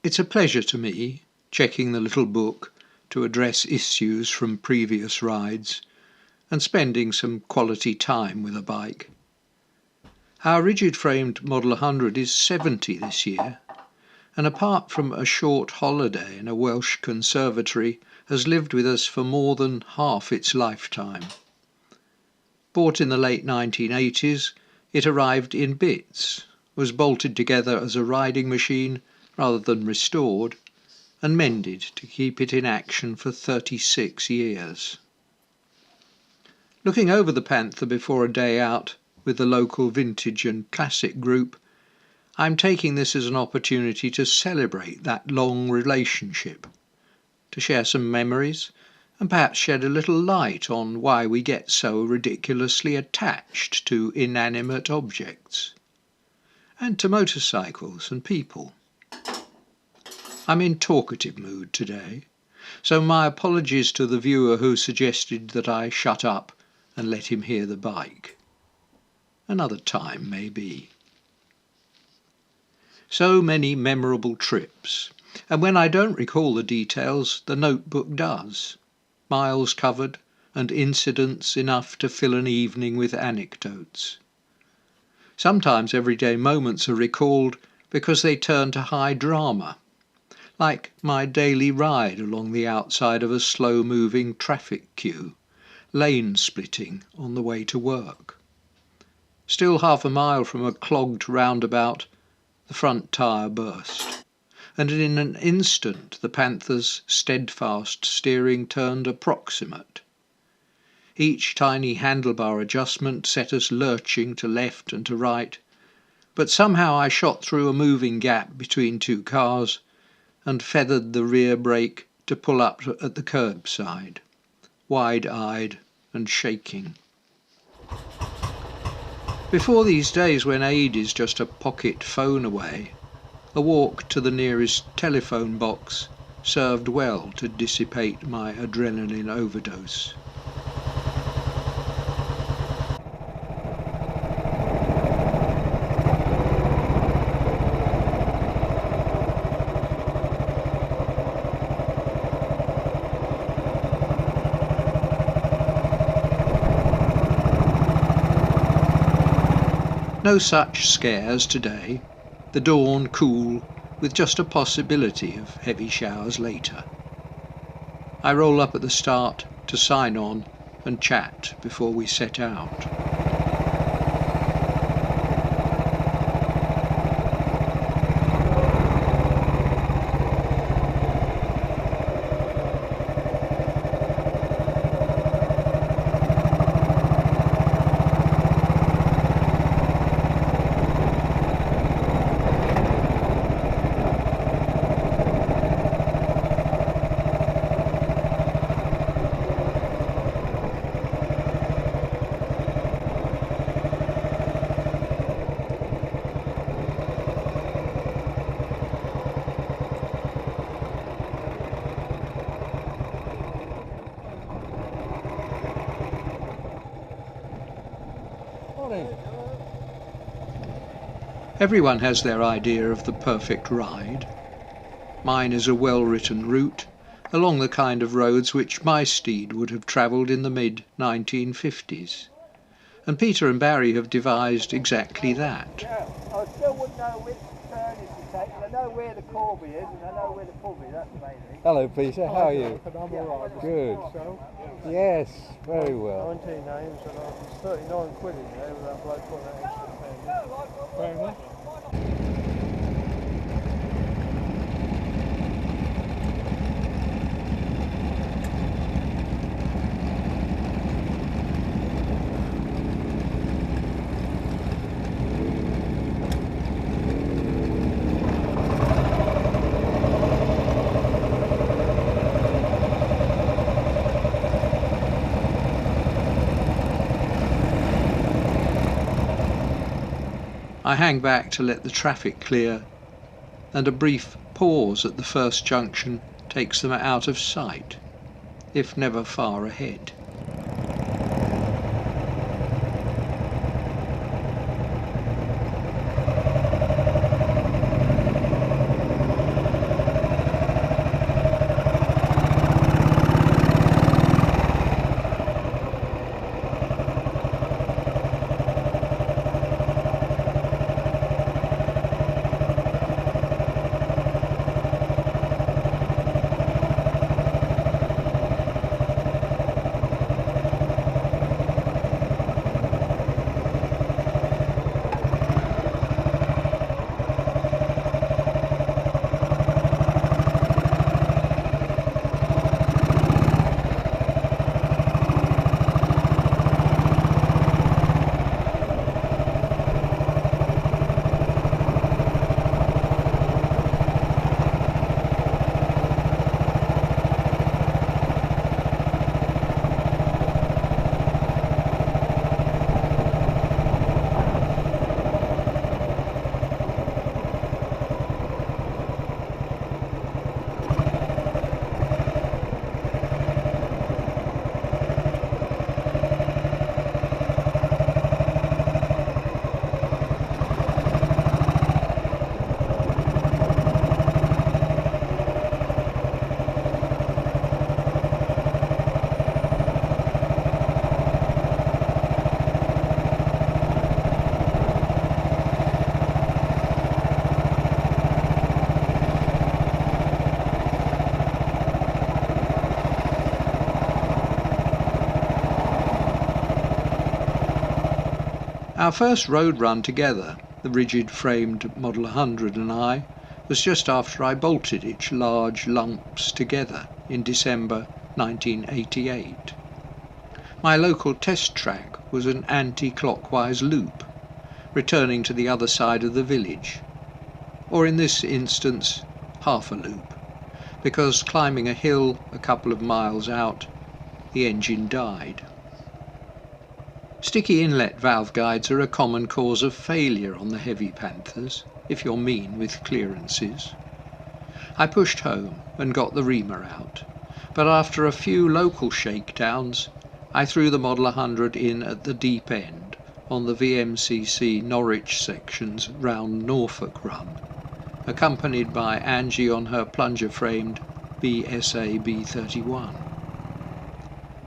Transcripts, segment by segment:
It's a pleasure to me, checking the little book to address issues from previous rides and spending some quality time with a bike. Our rigid-framed Model 100 is 70 this year, and apart from a short holiday in a Welsh conservatory, has lived with us for more than half its lifetime. Bought in the late 1980s, it arrived in bits, was bolted together as a riding machine rather than restored, and mended to keep it in action for 36 years. Looking over the Panther before a day out with the local vintage and classic group, I'm taking this as an opportunity to celebrate that long relationship, to share some memories and perhaps shed a little light on why we get so ridiculously attached to inanimate objects, and to motorcycles and people. I'm in talkative mood today, so my apologies to the viewer who suggested that I shut up and let him hear the bike. Another time, maybe. So many memorable trips, and when I don't recall the details, the notebook does. Miles covered and incidents enough to fill an evening with anecdotes. Sometimes everyday moments are recalled because they turn to high drama, like my daily ride along the outside of a slow-moving traffic queue, lane splitting on the way to work. Still half a mile from a clogged roundabout, the front tyre burst, and in an instant the Panther's steadfast steering turned approximate. Each tiny handlebar adjustment set us lurching to left and to right, but somehow I shot through a moving gap between two cars and feathered the rear brake to pull up at the curbside, wide-eyed and shaking. Before these days, when aid is just a pocket phone away, a walk to the nearest telephone box served well to dissipate my adrenaline overdose. No such scares today, the dawn cool with just a possibility of heavy showers later. I roll up at the start to sign on and chat before we set out. Everyone has their idea of the perfect ride. Mine is a well-written route along the kind of roads which my steed would have travelled in the mid-1950s. And Peter and Barry have devised exactly that. Yeah, I still wouldn't know which turn is to take, and I know where the Corby is and I know where the pub is, that's amazing. Hello Peter, how are you? I'm alright. Good. Yes, very well. 19 names and I was 39 quid in there with that bloke putting that extra pen in. Fair enough. I hang back to let the traffic clear, and a brief pause at the first junction takes them out of sight, if never far ahead. Our first road run together, the rigid-framed Model 100 and I, was just after I bolted its large lumps together in December 1988. My local test track was an anti-clockwise loop, returning to the other side of the village, or in this instance, half a loop, because climbing a hill a couple of miles out, the engine died. Sticky inlet valve guides are a common cause of failure on the heavy Panthers, if you're mean with clearances. I pushed home and got the reamer out, but after a few local shakedowns, I threw the Model 100 in at the deep end on the VMCC Norwich section's round Norfolk run, accompanied by Angie on her plunger-framed BSA B31.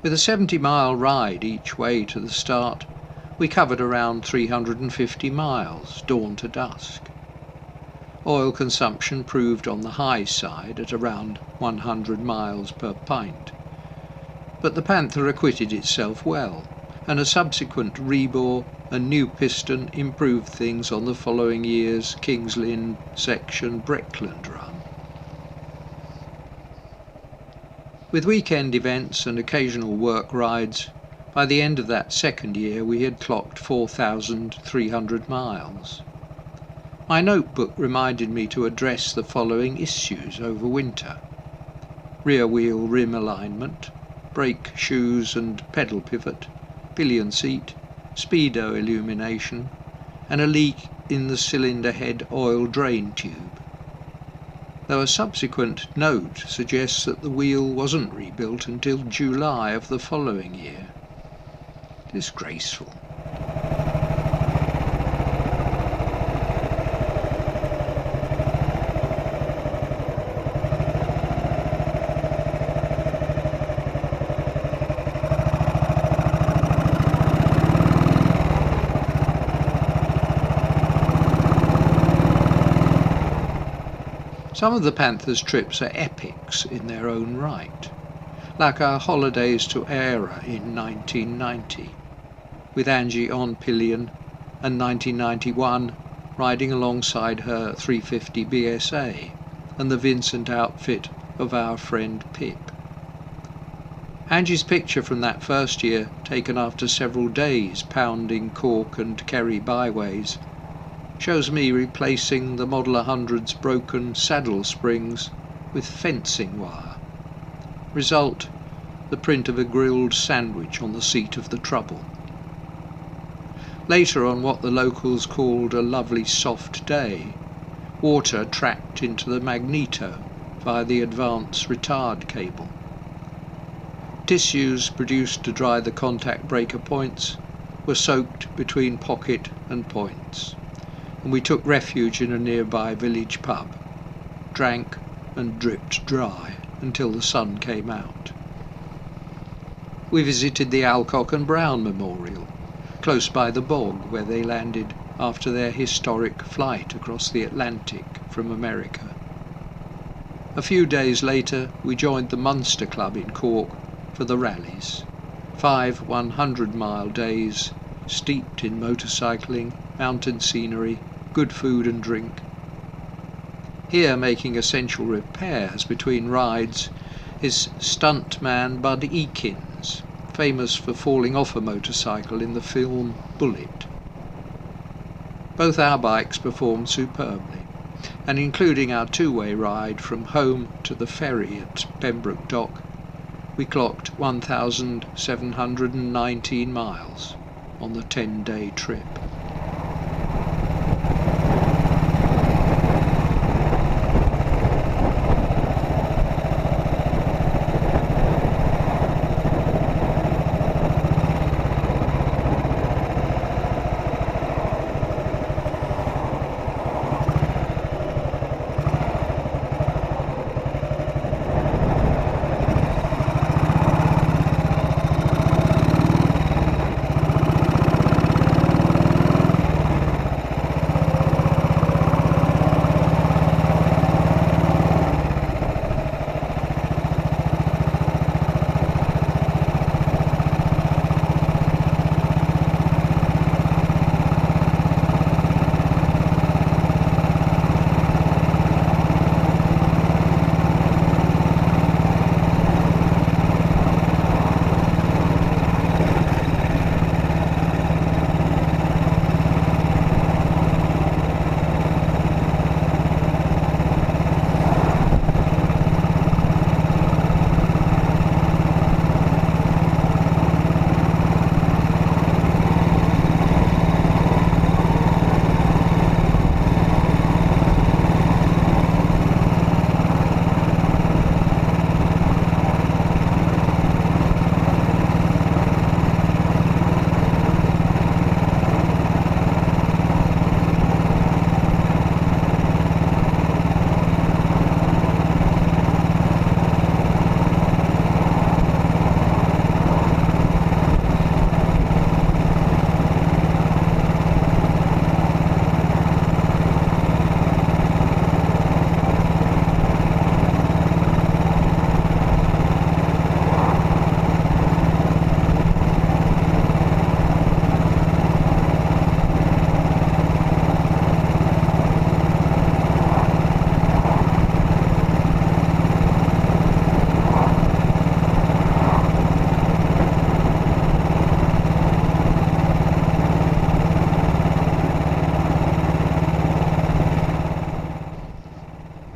With a 70-mile ride each way to the start, we covered around 350 miles, dawn to dusk. Oil consumption proved on the high side at around 100 miles per pint. But the Panther acquitted itself well, and a subsequent rebore and new piston improved things on the following year's Kings Lynn section Breckland run. With weekend events and occasional work rides, by the end of that second year we had clocked 4,300 miles. My notebook reminded me to address the following issues over winter: rear wheel rim alignment, brake shoes and pedal pivot, pillion seat, speedo illumination, and a leak in the cylinder head oil drain tube. Though a subsequent note suggests that the wheel wasn't rebuilt until July of the following year. Disgraceful. Some of the Panther's trips are epics in their own right, like our holidays to Era in 1990, with Angie on pillion, and 1991 riding alongside her 350 BSA and the Vincent outfit of our friend Pip. Angie's picture from that first year, taken after several days pounding Cork and Kerry byways, shows me replacing the Model 100's broken saddle springs with fencing wire. Result, the print of a grilled sandwich on the seat of the trouble. Later, on what the locals called a lovely soft day, water tracked into the magneto via the advance retard cable. Tissues produced to dry the contact breaker points were soaked between pocket and points, and we took refuge in a nearby village pub, drank and dripped dry until the sun came out. We visited the Alcock and Brown Memorial, close by the bog where they landed after their historic flight across the Atlantic from America. A few days later we joined the Munster Club in Cork for the rallies, 5 100-mile days steeped in motorcycling, mountain scenery, good food and drink. Here, making essential repairs between rides, is stuntman Bud Eakins, famous for falling off a motorcycle in the film Bullet. Both our bikes performed superbly, and including our two-way ride from home to the ferry at Pembroke Dock, we clocked 1,719 miles on the 10-day trip.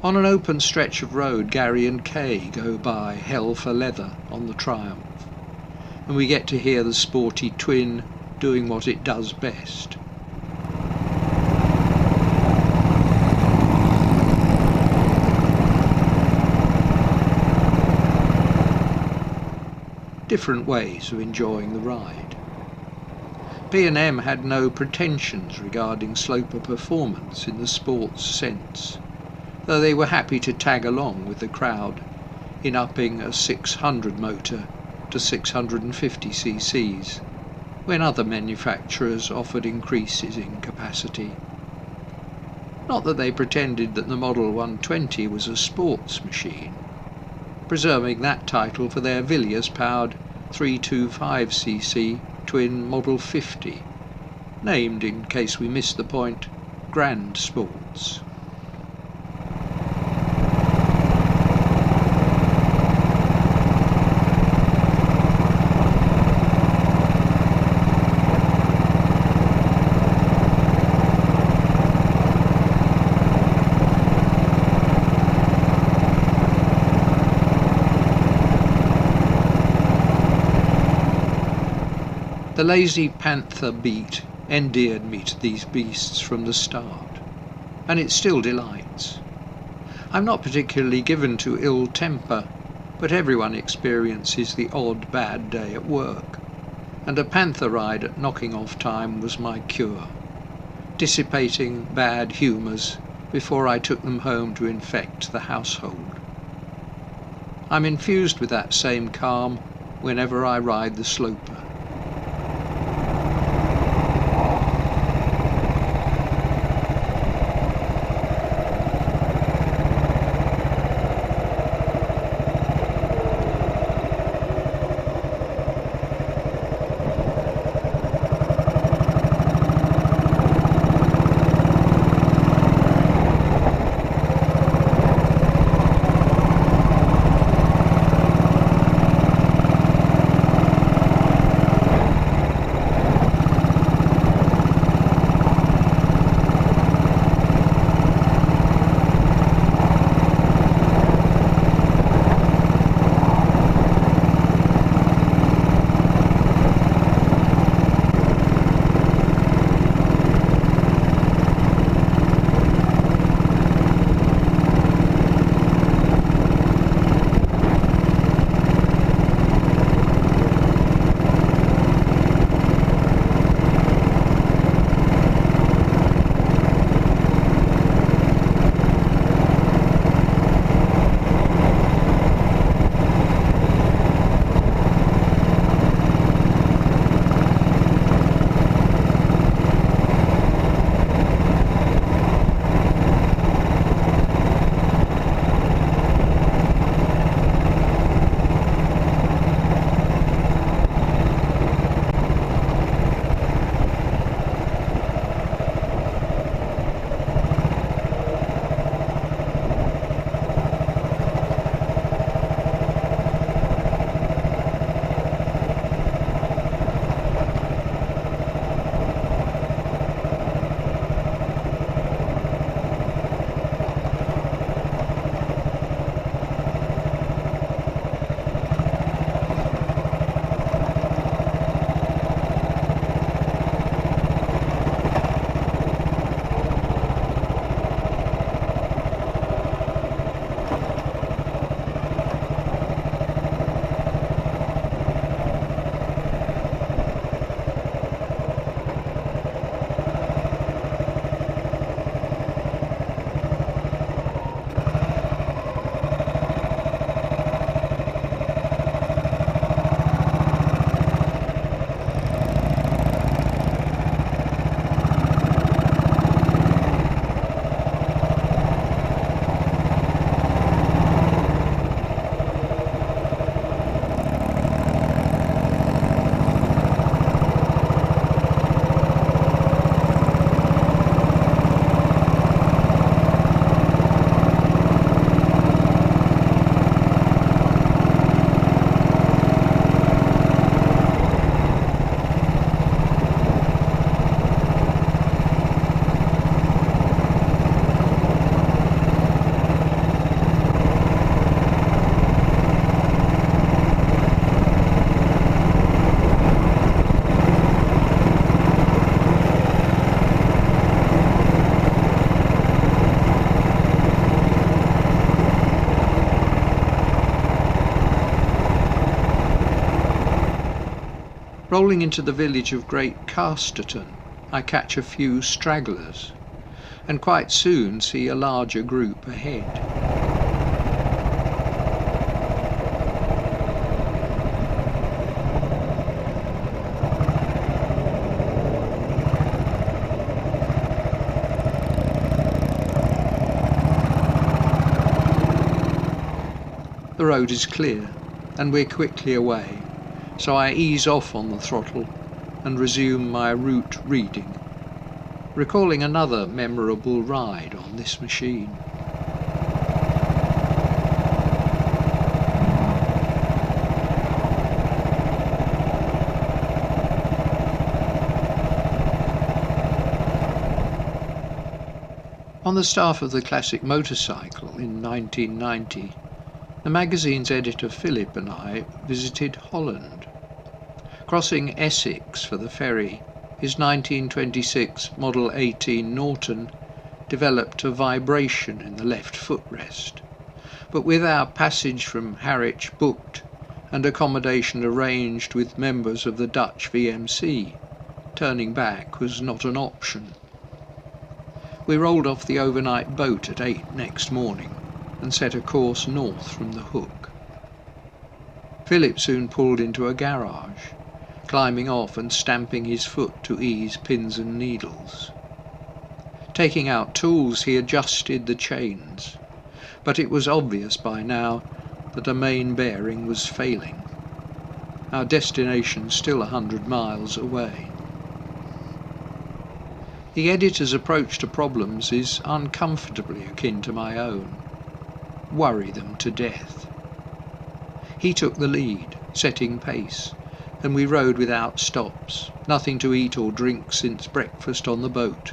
On an open stretch of road, Gary and Kay go by hell for leather on the Triumph, and we get to hear the sporty twin doing what it does best. Different ways of enjoying the ride. B&M had no pretensions regarding sloper performance in the sports sense, though they were happy to tag along with the crowd in upping a 600 motor to 650 cc's, when other manufacturers offered increases in capacity. Not that they pretended that the Model 120 was a sports machine, preserving that title for their Villiers-powered 325cc twin Model 50, named, in case we missed the point, Grand Sports. The lazy Panther beat endeared me to these beasts from the start, and it still delights. I'm not particularly given to ill temper, but everyone experiences the odd bad day at work, and a Panther ride at knocking off time was my cure, dissipating bad humours before I took them home to infect the household. I'm infused with that same calm whenever I ride the sloper. Rolling into the village of Great Casterton, I catch a few stragglers, and quite soon see a larger group ahead. The road is clear, and we're quickly away, so I ease off on the throttle and resume my route reading, recalling another memorable ride on this machine. On the staff of the Classic Motorcycle in 1990, the magazine's editor Philip and I visited Holland. Crossing Essex for the ferry, his 1926 Model 18 Norton developed a vibration in the left footrest, but with our passage from Harwich booked and accommodation arranged with members of the Dutch VMC, turning back was not an option. We rolled off the overnight boat at 8 next morning and set a course north from the Hook. Philip soon pulled into a garage, climbing off and stamping his foot to ease pins and needles. Taking out tools, he adjusted the chains, but it was obvious by now that a main bearing was failing. Our destination still 100 miles away. The editor's approach to problems is uncomfortably akin to my own. Worry them to death. He took the lead, setting pace, and we rode without stops, nothing to eat or drink since breakfast on the boat,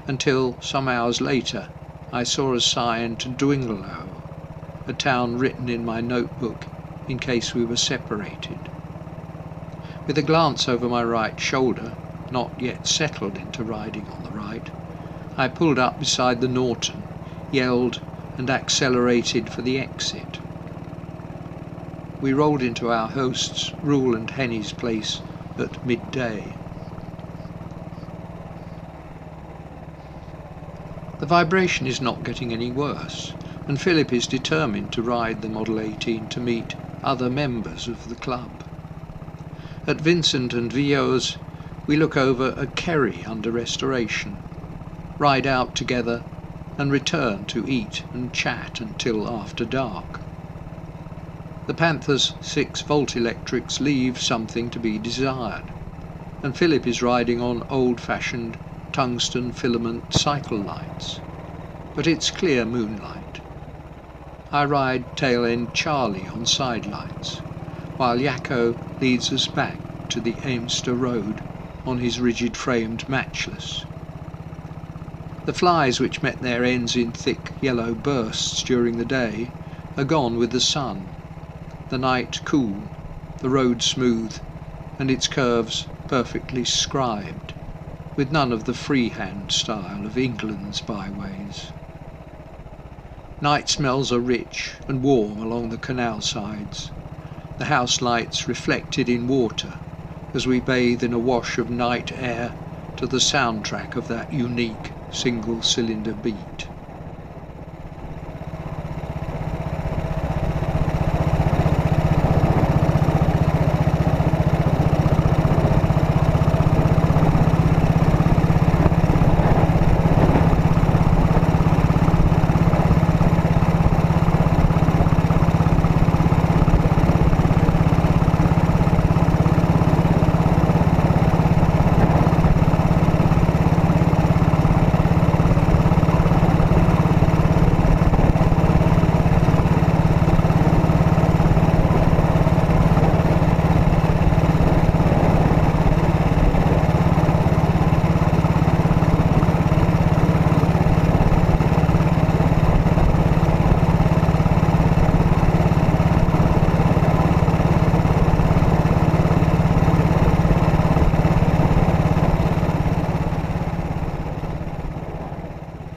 until some hours later I saw a sign to Dwingelo, a town written in my notebook in case we were separated. With a glance over my right shoulder, not yet settled into riding on the right, I pulled up beside the Norton, yelled and accelerated for the exit. We rolled into our host's, Rule and Henny's place at midday. The vibration is not getting any worse, and Philip is determined to ride the Model 18 to meet other members of the club. At Vincent and Vio's, we look over a Kerry under restoration, ride out together, and return to eat and chat until after dark. The Panther's 6-volt electrics leave something to be desired, and Philip is riding on old-fashioned tungsten filament cycle lights, but it's clear moonlight. I ride tail-end Charlie on sidelights, while Yakko leads us back to the Aimster Road on his rigid-framed matchless. The flies which met their ends in thick yellow bursts during the day are gone with the sun, the night cool, the road smooth, and its curves perfectly scribed, with none of the freehand style of England's byways. Night smells are rich and warm along the canal sides, the house lights reflected in water as we bathe in a wash of night air to the soundtrack of that unique single-cylinder beat.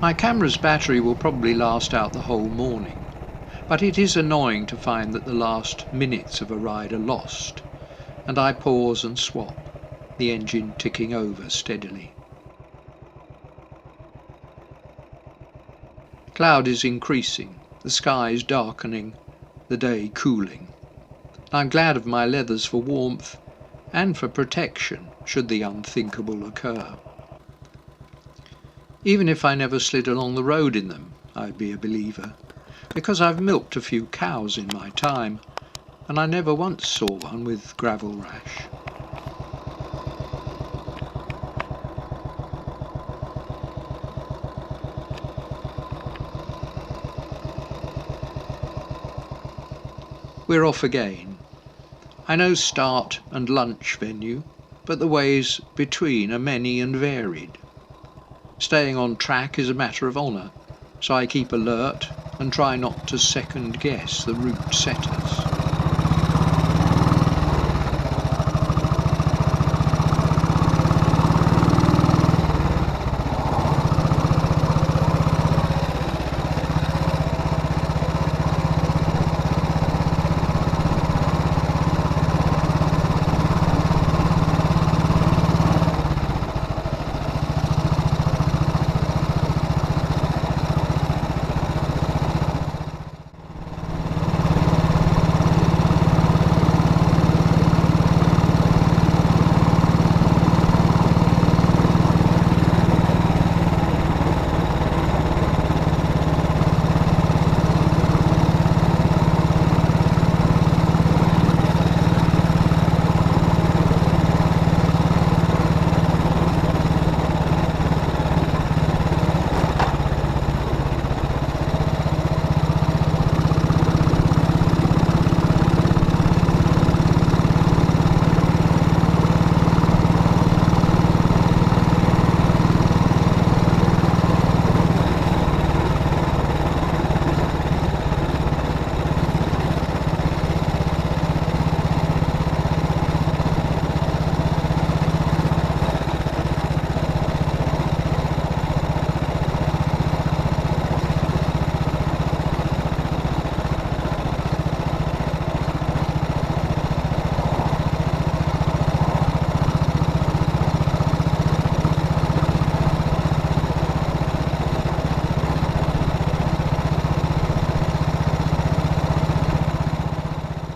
My camera's battery will probably last out the whole morning, but it is annoying to find that the last minutes of a ride are lost, and I pause and swap, the engine ticking over steadily. Cloud is increasing, the sky is darkening, the day cooling. I'm glad of my leathers for warmth and for protection should the unthinkable occur. Even if I never slid along the road in them, I'd be a believer, because I've milked a few cows in my time, and I never once saw one with gravel rash. We're off again. I know start and lunch venue, but the ways between are many and varied. Staying on track is a matter of honour, so I keep alert and try not to second guess the route setters.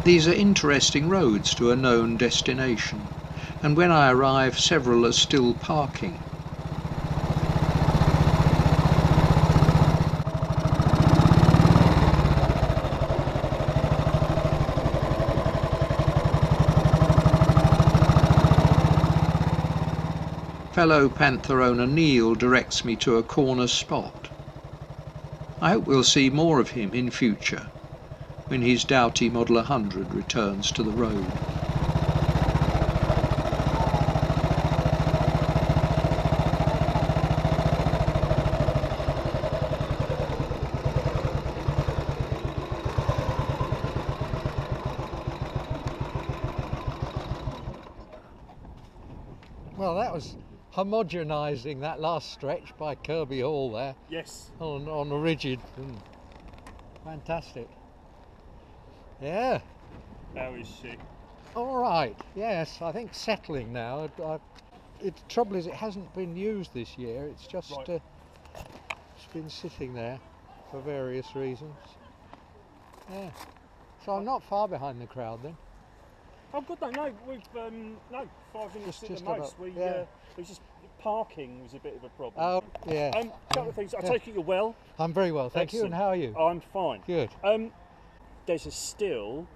These are interesting roads to a known destination, and when I arrive several are still parking. Fellow Panther owner Neil directs me to a corner spot. I hope we'll see more of him in future, when his doughty Model 100 returns to the road. Well, that was homogenising that last stretch by Kirby Hall there. Yes. On a rigid. Fantastic. Yeah. How is she? All right. Yes, I think settling now. The trouble is it hasn't been used this year. It's just Right. it's been sitting there for various reasons. Yeah. So I'm not far behind the crowd then. Oh, good. No, we've no 5 minutes at Just the most. about, yeah. It was just parking was a bit of a problem. Oh, yeah. Couple of things. I Yeah. take it you're well. I'm very well, thank you. And Excellent. how are you? I'm fine. Good. There's a still,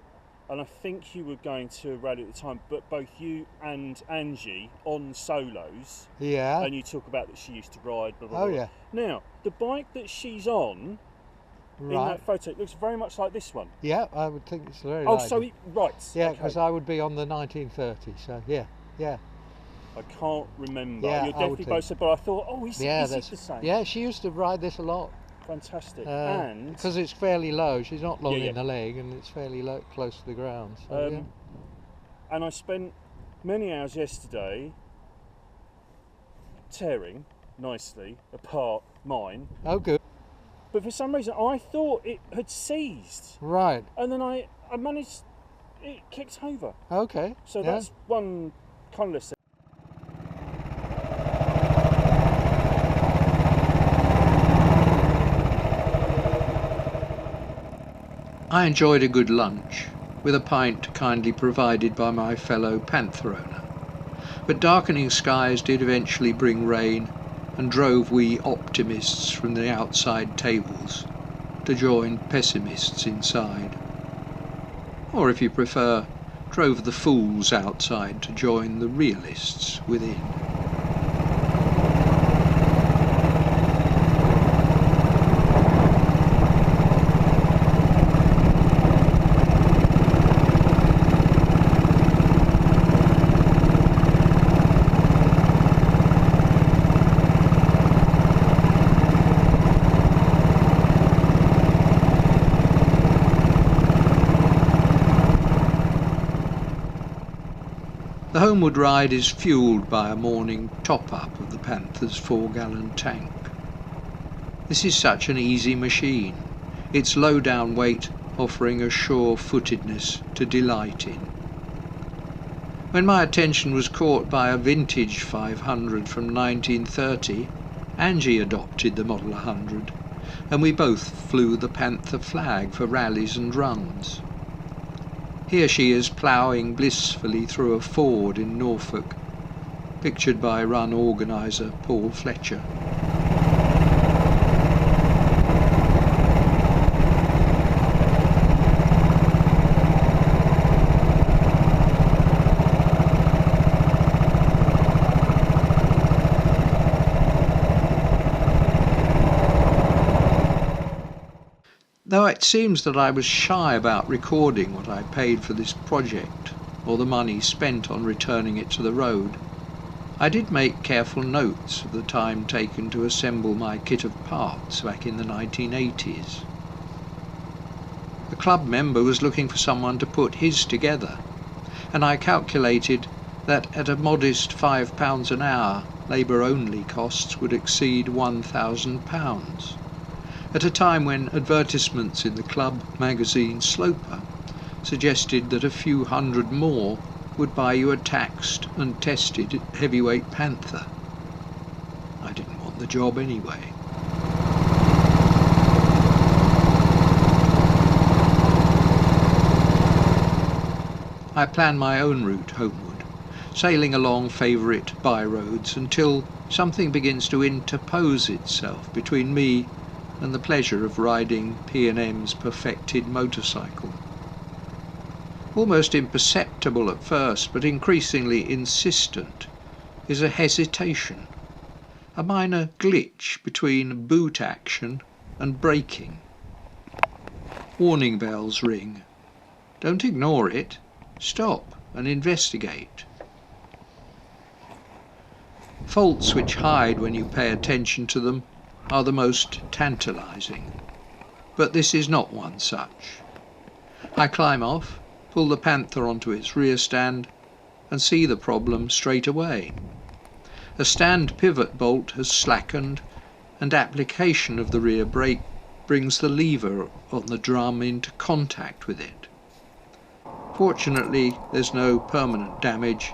and I think you were going to a rally at the time, but both you and Angie on solos, Yeah. and you talk about that she used to ride. Blah, blah, Oh, blah. yeah. Now the bike that she's on in Right. that photo looks very much like this one. Yeah, I would think it's very Oh, likely. so right. Yeah, okay. because I would be on the 1930, so yeah. I can't remember. Yeah, You're I would definitely think. both said, but I thought, oh, is it the same? Yeah, she used to ride this a lot. Fantastic. And because it's fairly low, she's not long Yeah, in the leg, and it's fairly low, close to the ground. So, yeah. and I spent many hours yesterday tearing nicely apart mine, Oh, good. but for some reason I thought it had seized, Right. and then I managed it kicked over. Okay. So yeah. that's one colourless. I enjoyed a good lunch, with a pint kindly provided by my fellow Panther owner. But darkening skies did eventually bring rain and drove we optimists from the outside tables to join pessimists inside. Or if you prefer, drove the fools outside to join the realists within. The homeward ride is fuelled by a morning top-up of the Panther's 4-gallon tank. This is such an easy machine, its low-down weight offering a sure-footedness to delight in. When my attention was caught by a vintage 500 from 1930, Angie adopted the Model 100, and we both flew the Panther flag for rallies and runs. Here she is ploughing blissfully through a ford in Norfolk, pictured by run organiser Paul Fletcher. Though it seems that I was shy about recording what I paid for this project, or the money spent on returning it to the road, I did make careful notes of the time taken to assemble my kit of parts back in the 1980s. A club member was looking for someone to put his together, and I calculated that at a modest £5 an hour, labour-only costs would exceed £1,000. At a time when advertisements in the club magazine Sloper suggested that a few hundred more would buy you a taxed and tested heavyweight Panther. I didn't want the job anyway. I plan my own route homeward, sailing along favourite byroads until something begins to interpose itself between me and the pleasure of riding P&M's perfected motorcycle. Almost imperceptible at first, but increasingly insistent, is a hesitation, a minor glitch between boot action and braking. Warning bells ring. Don't ignore it. Stop and investigate. Faults which hide when you pay attention to them are the most tantalising, but this is not one such. I climb off, pull the Panther onto its rear stand, and see the problem straight away. A stand pivot bolt has slackened, and application of the rear brake brings the lever on the drum into contact with it. Fortunately, there's no permanent damage,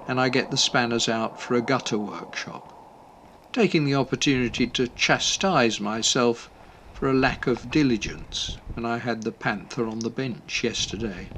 and I get the spanners out for a gutter workshop, taking the opportunity to chastise myself for a lack of diligence when I had the Panther on the bench yesterday.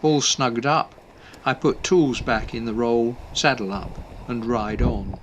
All snugged up, I put tools back in the roll, saddle up and ride on.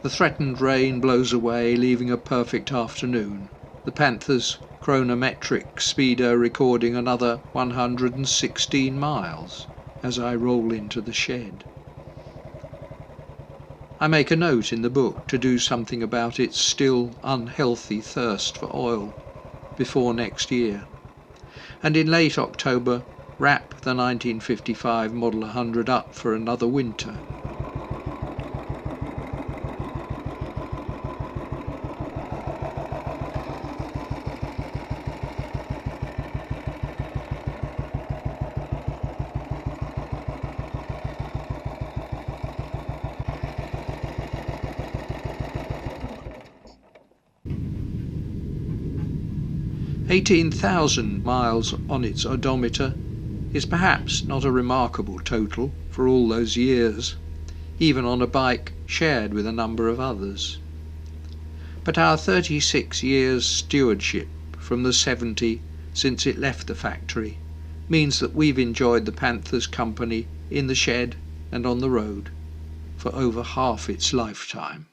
The threatened rain blows away, leaving a perfect afternoon. The Panther's chronometric speedo recording another 116 miles as I roll into the shed. I make a note in the book to do something about its still unhealthy thirst for oil before next year, and in late October wrap the 1955 Model 100 up for another winter. "18,000 miles on its odometer is perhaps not a remarkable total for all those years, even on a bike shared with a number of others. But our 36 years stewardship from the 70 since it left the factory means that we've enjoyed the Panther's company in the shed and on the road for over half its lifetime.